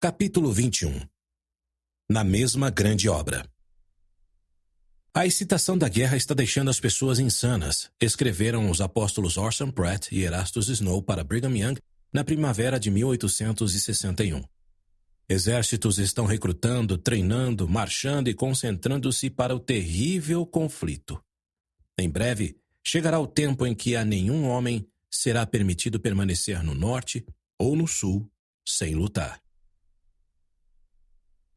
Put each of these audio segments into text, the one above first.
Capítulo 21. Na mesma grande obra. A excitação da guerra está deixando as pessoas insanas, escreveram os apóstolos Orson Pratt e Erastus Snow para Brigham Young na primavera de 1861. Exércitos estão recrutando, treinando, marchando e concentrando-se para o terrível conflito. Em breve, chegará o tempo em que a nenhum homem será permitido permanecer no norte ou no sul sem lutar.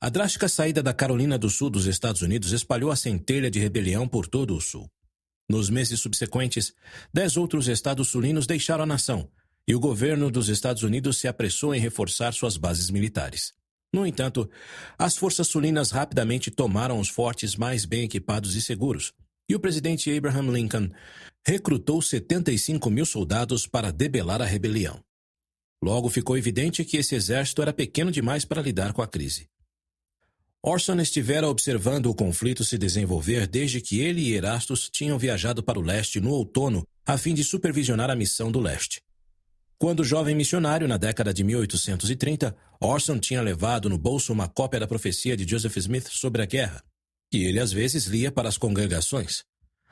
A drástica saída da Carolina do Sul dos Estados Unidos espalhou a centelha de rebelião por todo o sul. Nos meses subsequentes, 10 outros estados sulinos deixaram a nação, e o governo dos Estados Unidos se apressou em reforçar suas bases militares. No entanto, as forças sulinas rapidamente tomaram os fortes mais bem equipados e seguros, e o presidente Abraham Lincoln recrutou 75 mil soldados para debelar a rebelião. Logo ficou evidente que esse exército era pequeno demais para lidar com a crise. Orson estivera observando o conflito se desenvolver desde que ele e Erastus tinham viajado para o leste no outono a fim de supervisionar a missão do leste. Quando jovem missionário, na década de 1830, Orson tinha levado no bolso uma cópia da profecia de Joseph Smith sobre a guerra, que ele às vezes lia para as congregações.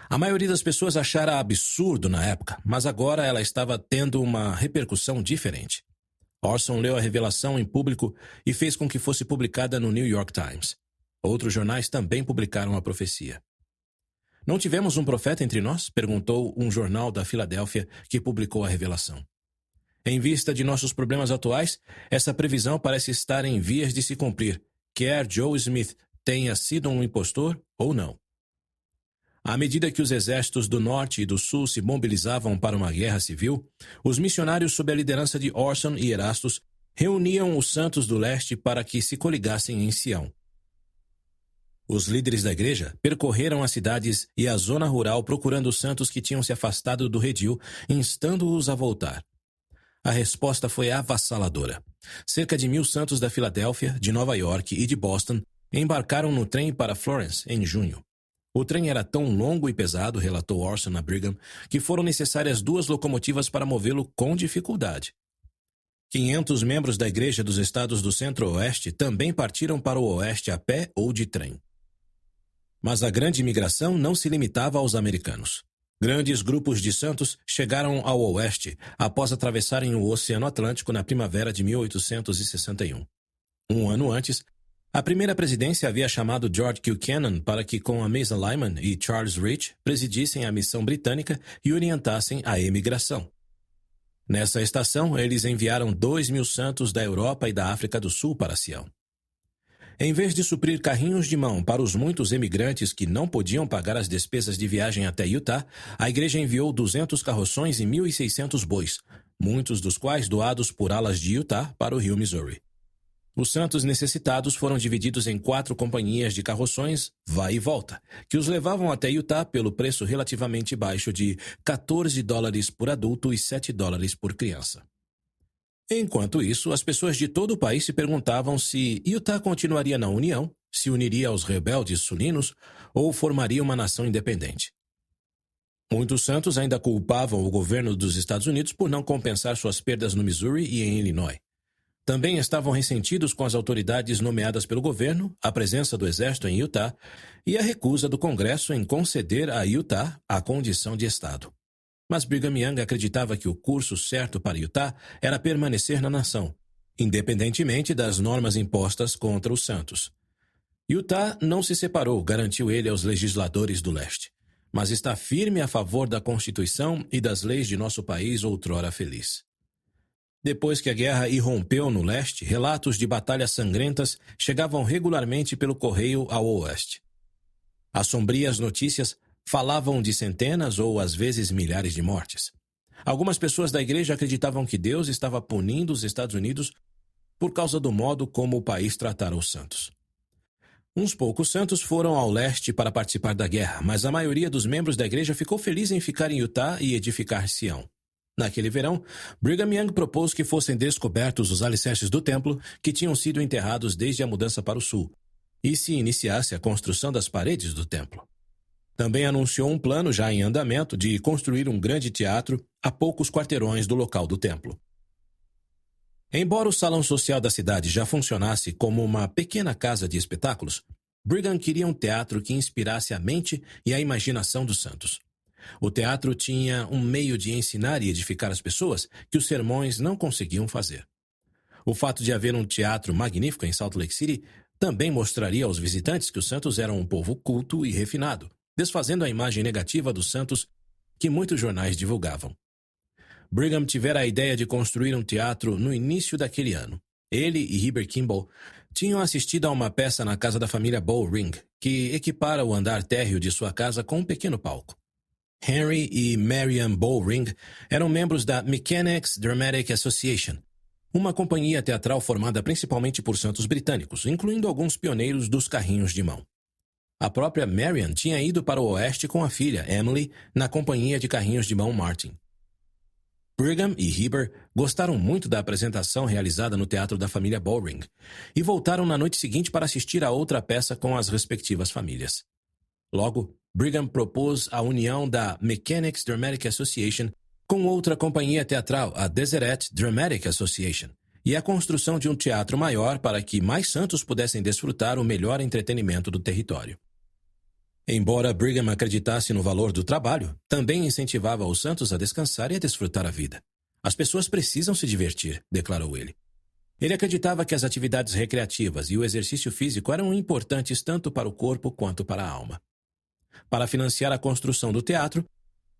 A maioria das pessoas achara absurdo na época, mas agora ela estava tendo uma repercussão diferente. Orson leu a revelação em público e fez com que fosse publicada no New York Times. Outros jornais também publicaram a profecia. Não tivemos um profeta entre nós? Perguntou um jornal da Filadélfia que publicou a revelação. Em vista de nossos problemas atuais, essa previsão parece estar em vias de se cumprir, quer Joe Smith tenha sido um impostor ou não. À medida que os exércitos do norte e do sul se mobilizavam para uma guerra civil, os missionários sob a liderança de Orson e Erastus reuniam os santos do leste para que se coligassem em Sião. Os líderes da igreja percorreram as cidades e a zona rural procurando os santos que tinham se afastado do redil, instando-os a voltar. A resposta foi avassaladora. Cerca de 1.000 santos da Filadélfia, de Nova York e de Boston embarcaram no trem para Florence em junho. O trem era tão longo e pesado, relatou Orson a Brigham, que foram necessárias 2 locomotivas para movê-lo com dificuldade. 500 membros da Igreja dos Estados do Centro-Oeste também partiram para o Oeste a pé ou de trem. Mas a grande imigração não se limitava aos americanos. Grandes grupos de santos chegaram ao Oeste após atravessarem o Oceano Atlântico na primavera de 1861. Um ano antes, a primeira presidência havia chamado George Buchanan para que, com Amasa Lyman e Charles Rich, presidissem a missão britânica e orientassem a emigração. Nessa estação, eles enviaram 2.000 santos da Europa e da África do Sul para Sião. Em vez de suprir carrinhos de mão para os muitos emigrantes que não podiam pagar as despesas de viagem até Utah, a igreja enviou 200 carroções e 1.600 bois, muitos dos quais doados por alas de Utah para o rio Missouri. Os santos necessitados foram divididos em 4 companhias de carroções vai e volta, que os levavam até Utah pelo preço relativamente baixo de $14 por adulto e $7 por criança. Enquanto isso, as pessoas de todo o país se perguntavam se Utah continuaria na União, se uniria aos rebeldes sulinos ou formaria uma nação independente. Muitos santos ainda culpavam o governo dos Estados Unidos por não compensar suas perdas no Missouri e em Illinois. Também estavam ressentidos com as autoridades nomeadas pelo governo, a presença do exército em Utah e a recusa do Congresso em conceder a Utah a condição de estado. Mas Brigham Young acreditava que o curso certo para Utah era permanecer na nação, independentemente das normas impostas contra os santos. Utah não se separou, garantiu ele aos legisladores do leste, mas está firme a favor da Constituição e das leis de nosso país outrora feliz. Depois que a guerra irrompeu no leste, relatos de batalhas sangrentas chegavam regularmente pelo correio ao oeste. As sombrias notícias falavam de centenas ou às vezes milhares de mortes. Algumas pessoas da igreja acreditavam que Deus estava punindo os Estados Unidos por causa do modo como o país tratara os santos. Uns poucos santos foram ao leste para participar da guerra, mas a maioria dos membros da igreja ficou feliz em ficar em Utah e edificar Sião. Naquele verão, Brigham Young propôs que fossem descobertos os alicerces do templo que tinham sido enterrados desde a mudança para o sul, e se iniciasse a construção das paredes do templo. Também anunciou um plano já em andamento de construir um grande teatro a poucos quarteirões do local do templo. Embora o salão social da cidade já funcionasse como uma pequena casa de espetáculos, Brigham queria um teatro que inspirasse a mente e a imaginação dos santos. O teatro tinha um meio de ensinar e edificar as pessoas que os sermões não conseguiam fazer. O fato de haver um teatro magnífico em Salt Lake City também mostraria aos visitantes que os santos eram um povo culto e refinado, desfazendo a imagem negativa dos santos que muitos jornais divulgavam. Brigham tivera a ideia de construir um teatro no início daquele ano. Ele e Heber Kimball tinham assistido a uma peça na casa da família Bowring, que equipara o andar térreo de sua casa com um pequeno palco. Henry e Marian Bowring eram membros da Mechanics Dramatic Association, uma companhia teatral formada principalmente por santos britânicos, incluindo alguns pioneiros dos carrinhos de mão. A própria Marian tinha ido para o oeste com a filha, Emily, na companhia de carrinhos de mão Martin. Brigham e Heber gostaram muito da apresentação realizada no teatro da família Bowring e voltaram na noite seguinte para assistir a outra peça com as respectivas famílias. Logo, Brigham propôs a união da Mechanics Dramatic Association com outra companhia teatral, a Deseret Dramatic Association, e a construção de um teatro maior para que mais santos pudessem desfrutar o melhor entretenimento do território. Embora Brigham acreditasse no valor do trabalho, também incentivava os santos a descansar e a desfrutar a vida. As pessoas precisam se divertir, declarou ele. Ele acreditava que as atividades recreativas e o exercício físico eram importantes tanto para o corpo quanto para a alma. Para financiar a construção do teatro,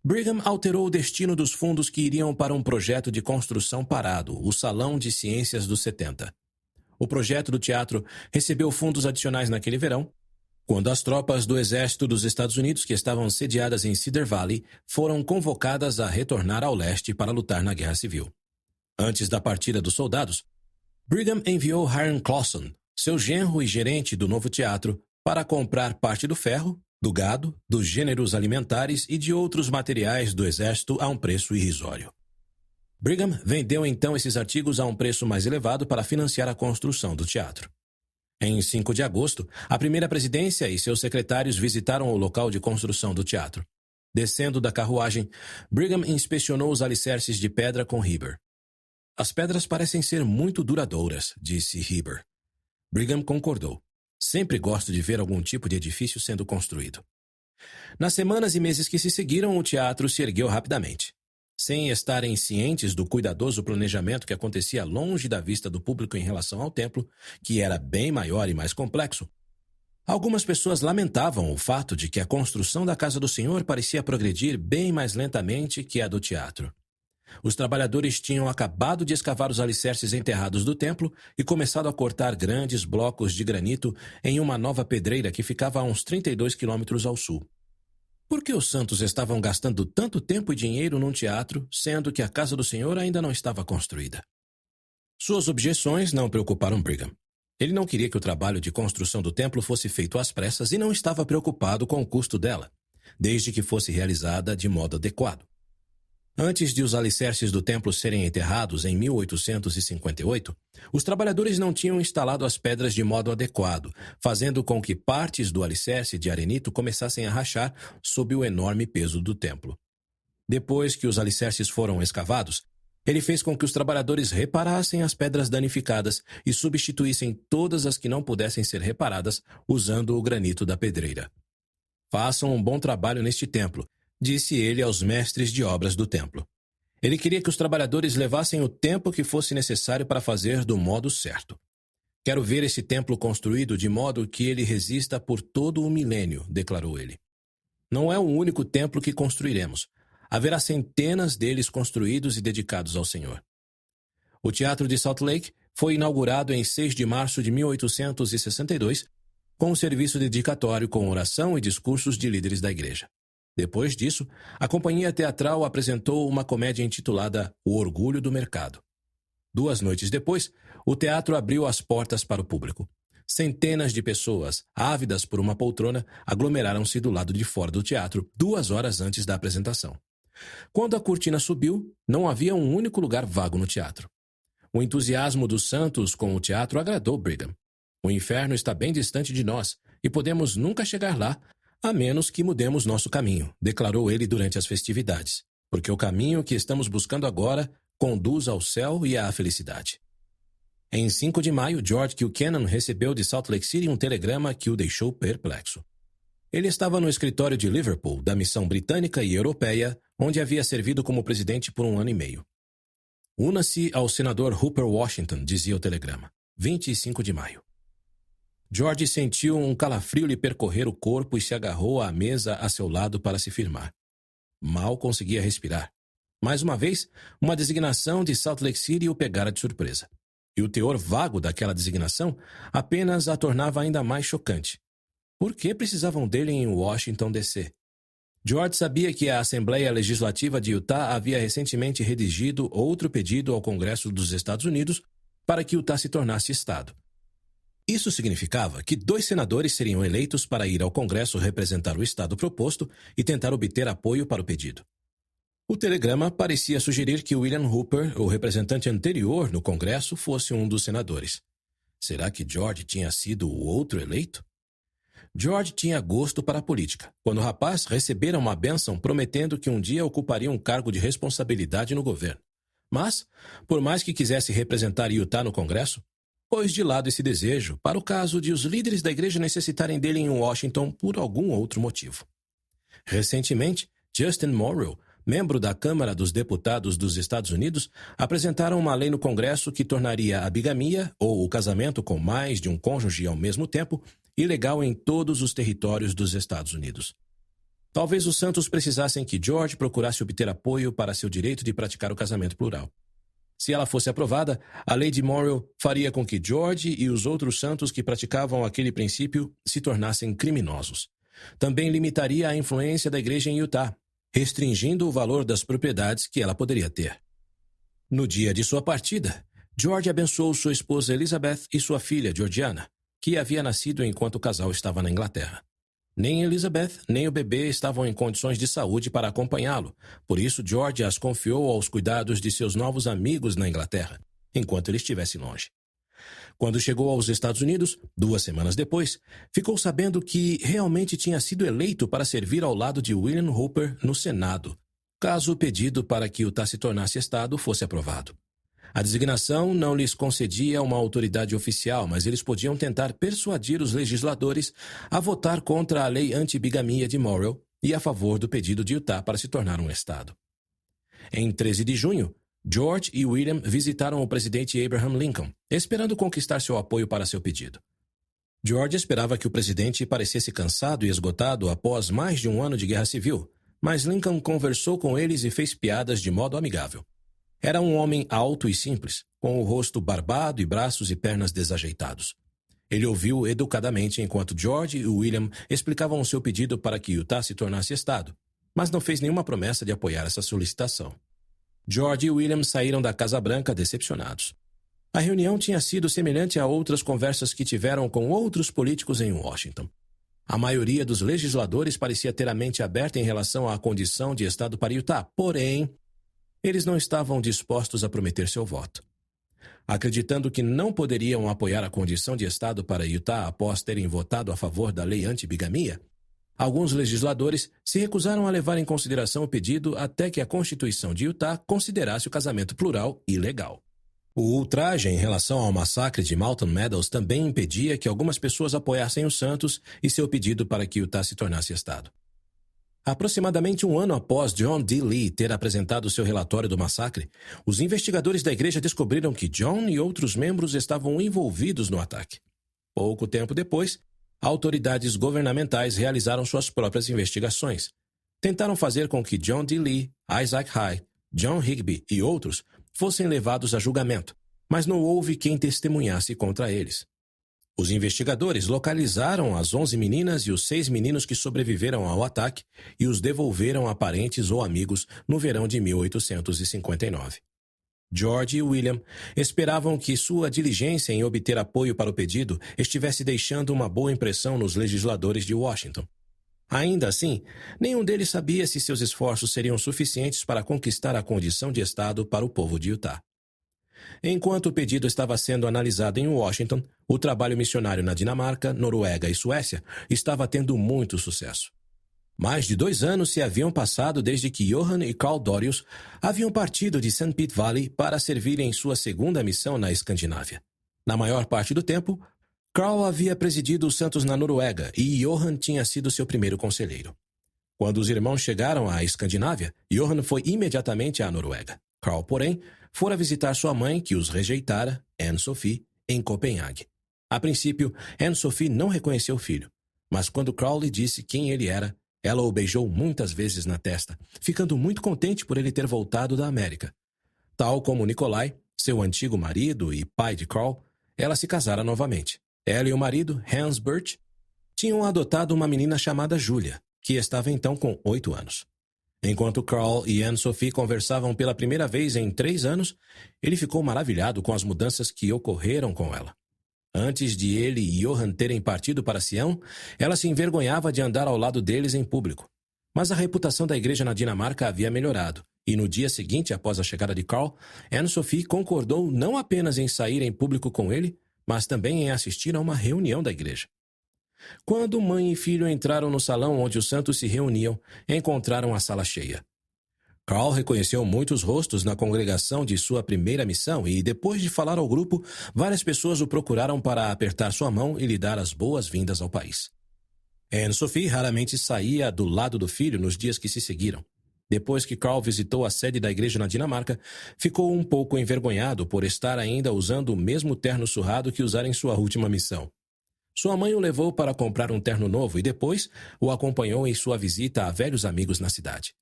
Brigham alterou o destino dos fundos que iriam para um projeto de construção parado, o Salão de Ciências dos 70. O projeto do teatro recebeu fundos adicionais naquele verão, quando as tropas do Exército dos Estados Unidos, que estavam sediadas em Cedar Valley, foram convocadas a retornar ao leste para lutar na Guerra Civil. Antes da partida dos soldados, Brigham enviou Hiram Clauson, seu genro e gerente do novo teatro, para comprar parte do ferro, do gado, dos gêneros alimentares e de outros materiais do Exército a um preço irrisório. Brigham vendeu então esses artigos a um preço mais elevado para financiar a construção do teatro. Em 5 de agosto, a primeira presidência e seus secretários visitaram o local de construção do teatro. Descendo da carruagem, Brigham inspecionou os alicerces de pedra com Heber. As pedras parecem ser muito duradouras, disse Heber. Brigham concordou. Sempre gosto de ver algum tipo de edifício sendo construído. Nas semanas e meses que se seguiram, o teatro se ergueu rapidamente. Sem estarem cientes do cuidadoso planejamento que acontecia longe da vista do público em relação ao templo, que era bem maior e mais complexo, algumas pessoas lamentavam o fato de que a construção da Casa do Senhor parecia progredir bem mais lentamente que a do teatro. Os trabalhadores tinham acabado de escavar os alicerces enterrados do templo e começado a cortar grandes blocos de granito em uma nova pedreira que ficava a uns 32 quilômetros ao sul. Por que os santos estavam gastando tanto tempo e dinheiro num teatro, sendo que a Casa do Senhor ainda não estava construída? Suas objeções não preocuparam Brigham. Ele não queria que o trabalho de construção do templo fosse feito às pressas e não estava preocupado com o custo dela, desde que fosse realizada de modo adequado. Antes de os alicerces do templo serem enterrados em 1858, os trabalhadores não tinham instalado as pedras de modo adequado, fazendo com que partes do alicerce de arenito começassem a rachar sob o enorme peso do templo. Depois que os alicerces foram escavados, ele fez com que os trabalhadores reparassem as pedras danificadas e substituíssem todas as que não pudessem ser reparadas usando o granito da pedreira. Façam um bom trabalho neste templo, disse ele aos mestres de obras do templo. Ele queria que os trabalhadores levassem o tempo que fosse necessário para fazer do modo certo. Quero ver esse templo construído de modo que ele resista por todo o milênio, declarou ele. Não é o único templo que construiremos. Haverá centenas deles construídos e dedicados ao Senhor. O Teatro de Salt Lake foi inaugurado em 6 de março de 1862, com um serviço dedicatório com oração e discursos de líderes da igreja. Depois disso, a companhia teatral apresentou uma comédia intitulada O Orgulho do Mercado. 2 noites depois, o teatro abriu as portas para o público. Centenas de pessoas, ávidas por uma poltrona, aglomeraram-se do lado de fora do teatro 2 horas antes da apresentação. Quando a cortina subiu, não havia um único lugar vago no teatro. O entusiasmo dos santos com o teatro agradou Brigham. O inferno está bem distante de nós e podemos nunca chegar lá, a menos que mudemos nosso caminho, declarou ele durante as festividades, porque o caminho que estamos buscando agora conduz ao céu e à felicidade. Em 5 de maio, George Buchanan recebeu de Salt Lake City um telegrama que o deixou perplexo. Ele estava no escritório de Liverpool da missão britânica e europeia, onde havia servido como presidente por 1 ano e meio. Una-se ao senador Hooper Washington, dizia o telegrama. 25 de maio. George sentiu um calafrio lhe percorrer o corpo e se agarrou à mesa a seu lado para se firmar. Mal conseguia respirar. Mais uma vez, uma designação de Salt Lake City o pegara de surpresa. E o teor vago daquela designação apenas a tornava ainda mais chocante. Por que precisavam dele em Washington, D.C.? George sabia que a Assembleia Legislativa de Utah havia recentemente redigido outro pedido ao Congresso dos Estados Unidos para que Utah se tornasse Estado. Isso significava que 2 senadores seriam eleitos para ir ao Congresso representar o Estado proposto e tentar obter apoio para o pedido. O telegrama parecia sugerir que William Hooper, o representante anterior no Congresso, fosse um dos senadores. Será que George tinha sido o outro eleito? George tinha gosto para a política, quando o rapaz recebera uma bênção prometendo que um dia ocuparia um cargo de responsabilidade no governo. Mas, por mais que quisesse representar Utah no Congresso, pôs de lado esse desejo para o caso de os líderes da igreja necessitarem dele em Washington por algum outro motivo. Recentemente, Justin Morrill, membro da Câmara dos Deputados dos Estados Unidos, apresentaram uma lei no Congresso que tornaria a bigamia, ou o casamento com mais de um cônjuge ao mesmo tempo, ilegal em todos os territórios dos Estados Unidos. Talvez os santos precisassem que George procurasse obter apoio para seu direito de praticar o casamento plural. Se ela fosse aprovada, a lei de Morrill faria com que George e os outros santos que praticavam aquele princípio se tornassem criminosos. Também limitaria a influência da igreja em Utah, restringindo o valor das propriedades que ela poderia ter. No dia de sua partida, George abençoou sua esposa Elizabeth e sua filha Georgiana, que havia nascido enquanto o casal estava na Inglaterra. Nem Elizabeth nem o bebê estavam em condições de saúde para acompanhá-lo, por isso George as confiou aos cuidados de seus novos amigos na Inglaterra, enquanto ele estivesse longe. Quando chegou aos Estados Unidos, 2 semanas depois, ficou sabendo que realmente tinha sido eleito para servir ao lado de William Hooper no Senado, caso o pedido para que Utah se tornasse Estado fosse aprovado. A designação não lhes concedia uma autoridade oficial, mas eles podiam tentar persuadir os legisladores a votar contra a lei anti-bigamia de Morrill e a favor do pedido de Utah para se tornar um Estado. Em 13 de junho, George e William visitaram o presidente Abraham Lincoln, esperando conquistar seu apoio para seu pedido. George esperava que o presidente parecesse cansado e esgotado após mais de 1 ano de guerra civil, mas Lincoln conversou com eles e fez piadas de modo amigável. Era um homem alto e simples, com o rosto barbado e braços e pernas desajeitados. Ele ouviu educadamente enquanto George e William explicavam o seu pedido para que Utah se tornasse Estado, mas não fez nenhuma promessa de apoiar essa solicitação. George e William saíram da Casa Branca decepcionados. A reunião tinha sido semelhante a outras conversas que tiveram com outros políticos em Washington. A maioria dos legisladores parecia ter a mente aberta em relação à condição de Estado para Utah, porém, eles não estavam dispostos a prometer seu voto. Acreditando que não poderiam apoiar a condição de Estado para Utah após terem votado a favor da lei anti-bigamia, alguns legisladores se recusaram a levar em consideração o pedido até que a Constituição de Utah considerasse o casamento plural ilegal. O ultraje em relação ao massacre de Mountain Meadows também impedia que algumas pessoas apoiassem os santos e seu pedido para que Utah se tornasse Estado. Aproximadamente 1 ano após John D. Lee ter apresentado seu relatório do massacre, os investigadores da igreja descobriram que John e outros membros estavam envolvidos no ataque. Pouco tempo depois, autoridades governamentais realizaram suas próprias investigações. Tentaram fazer com que John D. Lee, Isaac High, John Higbee e outros fossem levados a julgamento, mas não houve quem testemunhasse contra eles. Os investigadores localizaram as 11 meninas e os 6 meninos que sobreviveram ao ataque e os devolveram a parentes ou amigos no verão de 1859. George e William esperavam que sua diligência em obter apoio para o pedido estivesse deixando uma boa impressão nos legisladores de Washington. Ainda assim, nenhum deles sabia se seus esforços seriam suficientes para conquistar a condição de Estado para o povo de Utah. Enquanto o pedido estava sendo analisado em Washington, o trabalho missionário na Dinamarca, Noruega e Suécia estava tendo muito sucesso. Mais de 2 anos se haviam passado desde que Johan e Carl Dorius haviam partido de St. Pete Valley para servir em sua segunda missão na Escandinávia. Na maior parte do tempo, Carl havia presidido os Santos na Noruega e Johan tinha sido seu primeiro conselheiro. Quando os irmãos chegaram à Escandinávia, Johan foi imediatamente à Noruega. Carl, porém, fora visitar sua mãe, que os rejeitara, Anne-Sophie, em Copenhague. A princípio, Anne-Sophie não reconheceu o filho, mas quando Carl lhe disse quem ele era, ela o beijou muitas vezes na testa, ficando muito contente por ele ter voltado da América. Tal como Nikolai, seu antigo marido e pai de Carl, ela se casara novamente. Ela e o marido, Hans Birch, tinham adotado uma menina chamada Julia, que estava então com 8 anos. Enquanto Carl e Anne-Sophie conversavam pela primeira vez em 3 anos, ele ficou maravilhado com as mudanças que ocorreram com ela. Antes de ele e Johan terem partido para Sião, ela se envergonhava de andar ao lado deles em público. Mas a reputação da igreja na Dinamarca havia melhorado, e no dia seguinte, após a chegada de Carl, Anne-Sophie concordou não apenas em sair em público com ele, mas também em assistir a uma reunião da igreja. Quando mãe e filho entraram no salão onde os santos se reuniam, encontraram a sala cheia. Carl reconheceu muitos rostos na congregação de sua primeira missão e, depois de falar ao grupo, várias pessoas o procuraram para apertar sua mão e lhe dar as boas-vindas ao país. Anne-Sophie raramente saía do lado do filho nos dias que se seguiram. Depois que Carl visitou a sede da igreja na Dinamarca, ficou um pouco envergonhado por estar ainda usando o mesmo terno surrado que usara em sua última missão. Sua mãe o levou para comprar um terno novo e depois o acompanhou em sua visita a velhos amigos na cidade.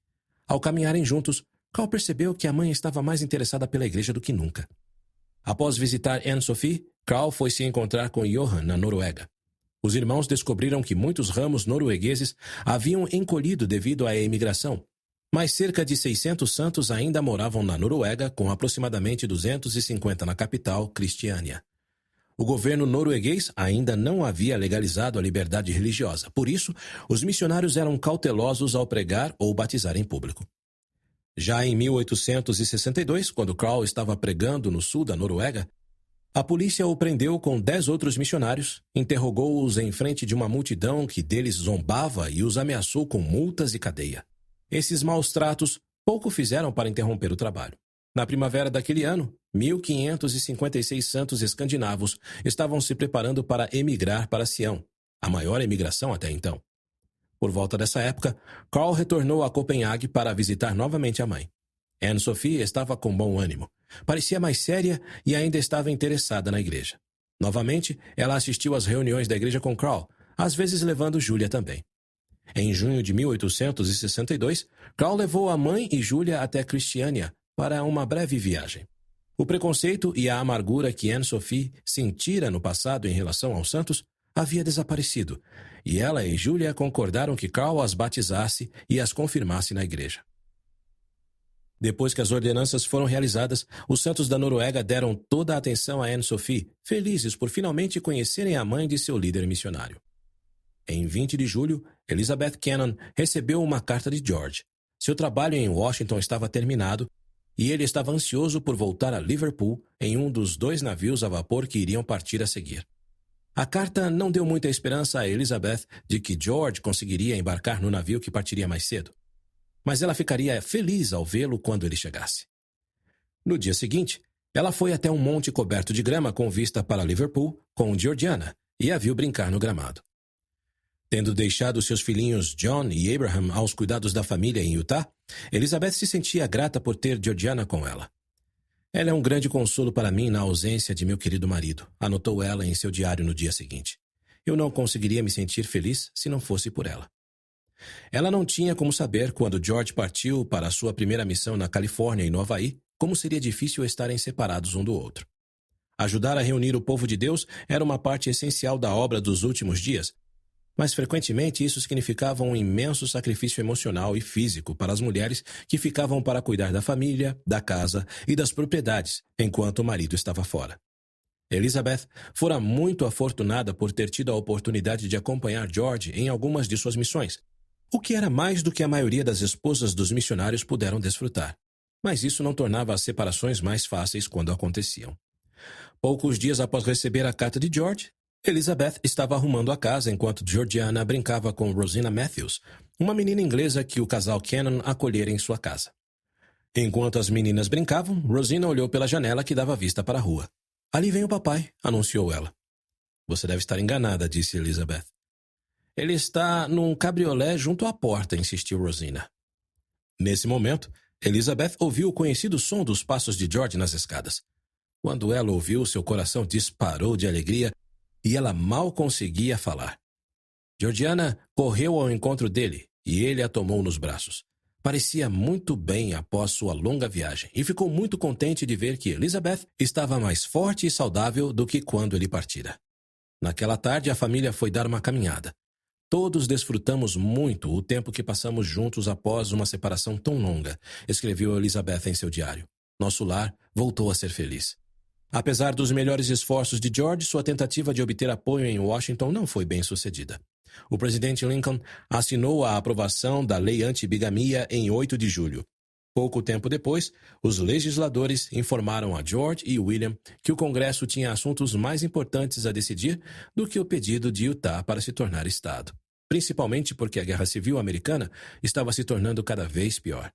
Ao caminharem juntos, Carl percebeu que a mãe estava mais interessada pela igreja do que nunca. Após visitar Anne-Sophie, Carl foi se encontrar com Johan na Noruega. Os irmãos descobriram que muitos ramos noruegueses haviam encolhido devido à imigração, mas cerca de 600 santos ainda moravam na Noruega, com aproximadamente 250 na capital, Cristiânia. O governo norueguês ainda não havia legalizado a liberdade religiosa, por isso, os missionários eram cautelosos ao pregar ou batizar em público. Já em 1862, quando Carl estava pregando no sul da Noruega, a polícia o prendeu com 10 outros missionários, interrogou-os em frente de uma multidão que deles zombava e os ameaçou com multas e cadeia. Esses maus tratos pouco fizeram para interromper o trabalho. Na primavera daquele ano, 1.556 santos escandinavos estavam se preparando para emigrar para Sião, a maior emigração até então. Por volta dessa época, Carl retornou a Copenhague para visitar novamente a mãe. Anne-Sophie estava com bom ânimo, parecia mais séria e ainda estava interessada na igreja. Novamente, ela assistiu às reuniões da igreja com Carl, às vezes levando Julia também. Em junho de 1862, Carl levou a mãe e Julia até Cristiânia para uma breve viagem. O preconceito e a amargura que Anne-Sophie sentira no passado em relação aos santos havia desaparecido, e ela e Julia concordaram que Carl as batizasse e as confirmasse na igreja. Depois que as ordenanças foram realizadas, os santos da Noruega deram toda a atenção a Anne-Sophie, felizes por finalmente conhecerem a mãe de seu líder missionário. Em 20 de julho, Elizabeth Cannon recebeu uma carta de George. Seu trabalho em Washington estava terminado e ele estava ansioso por voltar a Liverpool em um dos 2 navios a vapor que iriam partir a seguir. A carta não deu muita esperança a Elizabeth de que George conseguiria embarcar no navio que partiria mais cedo, mas ela ficaria feliz ao vê-lo quando ele chegasse. No dia seguinte, ela foi até um monte coberto de grama com vista para Liverpool com Georgiana e a viu brincar no gramado. Tendo deixado seus filhinhos John e Abraham aos cuidados da família em Utah, Elizabeth se sentia grata por ter Georgiana com ela. Ela é um grande consolo para mim na ausência de meu querido marido, anotou ela em seu diário no dia seguinte. Eu não conseguiria me sentir feliz se não fosse por ela. Ela não tinha como saber, quando George partiu para a sua primeira missão na Califórnia e no Havaí, como seria difícil estarem separados um do outro. Ajudar a reunir o povo de Deus era uma parte essencial da obra dos últimos dias, mas frequentemente isso significava um imenso sacrifício emocional e físico para as mulheres que ficavam para cuidar da família, da casa e das propriedades, enquanto o marido estava fora. Elizabeth fora muito afortunada por ter tido a oportunidade de acompanhar George em algumas de suas missões, o que era mais do que a maioria das esposas dos missionários puderam desfrutar. Mas isso não tornava as separações mais fáceis quando aconteciam. Poucos dias após receber a carta de George, Elizabeth estava arrumando a casa enquanto Georgiana brincava com Rosina Matthews, uma menina inglesa que o casal Cannon acolhera em sua casa. Enquanto as meninas brincavam, Rosina olhou pela janela que dava vista para a rua. Ali vem o papai, anunciou ela. Você deve estar enganada, disse Elizabeth. Ele está num cabriolé junto à porta, insistiu Rosina. Nesse momento, Elizabeth ouviu o conhecido som dos passos de George nas escadas. Quando ela ouviu, seu coração disparou de alegria e ela mal conseguia falar. Georgiana correu ao encontro dele e ele a tomou nos braços. Parecia muito bem após sua longa viagem e ficou muito contente de ver que Elizabeth estava mais forte e saudável do que quando ele partira. Naquela tarde, a família foi dar uma caminhada. Todos desfrutamos muito o tempo que passamos juntos após uma separação tão longa, escreveu Elizabeth em seu diário. Nosso lar voltou a ser feliz. Apesar dos melhores esforços de George, sua tentativa de obter apoio em Washington não foi bem sucedida. O presidente Lincoln assinou a aprovação da lei anti-bigamia em 8 de julho. Pouco tempo depois, os legisladores informaram a George e William que o Congresso tinha assuntos mais importantes a decidir do que o pedido de Utah para se tornar estado, principalmente porque a Guerra Civil Americana estava se tornando cada vez pior.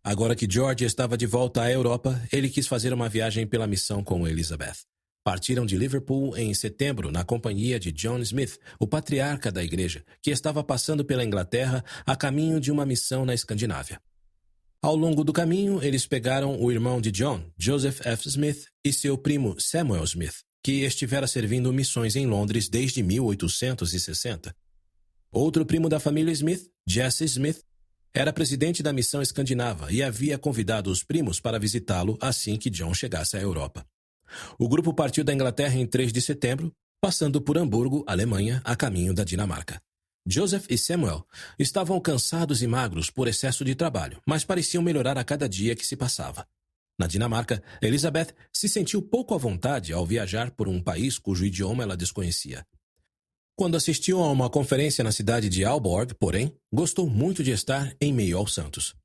Agora que George estava de volta à Europa, ele quis fazer uma viagem pela missão com Elizabeth. Partiram de Liverpool em setembro na companhia de John Smith, o patriarca da igreja, que estava passando pela Inglaterra a caminho de uma missão na Escandinávia. Ao longo do caminho, eles pegaram o irmão de John, Joseph F. Smith, e seu primo Samuel Smith, que estivera servindo missões em Londres desde 1860. Outro primo da família Smith, Jesse Smith, era presidente da missão escandinava e havia convidado os primos para visitá-lo assim que John chegasse à Europa. O grupo partiu da Inglaterra em 3 de setembro, passando por Hamburgo, Alemanha, a caminho da Dinamarca. Joseph e Samuel estavam cansados e magros por excesso de trabalho, mas pareciam melhorar a cada dia que se passava. Na Dinamarca, Elizabeth se sentiu pouco à vontade ao viajar por um país cujo idioma ela desconhecia. Quando assistiu a uma conferência na cidade de Aalborg, porém, gostou muito de estar em meio aos santos.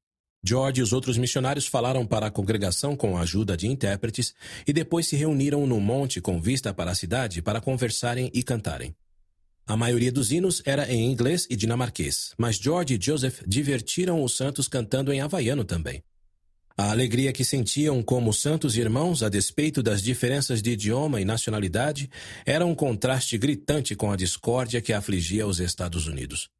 George e os outros missionários falaram para a congregação com a ajuda de intérpretes e depois se reuniram no monte com vista para a cidade para conversarem e cantarem. A maioria dos hinos era em inglês e dinamarquês, mas George e Joseph divertiram os santos cantando em havaiano também. A alegria que sentiam como santos irmãos, a despeito das diferenças de idioma e nacionalidade, era um contraste gritante com a discórdia que afligia os Estados Unidos.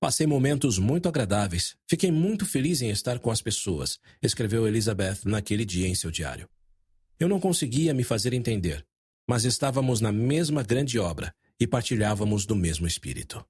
Passei momentos muito agradáveis. Fiquei muito feliz em estar com as pessoas, escreveu Elizabeth naquele dia em seu diário. Eu não conseguia me fazer entender, mas estávamos na mesma grande obra e partilhávamos do mesmo espírito.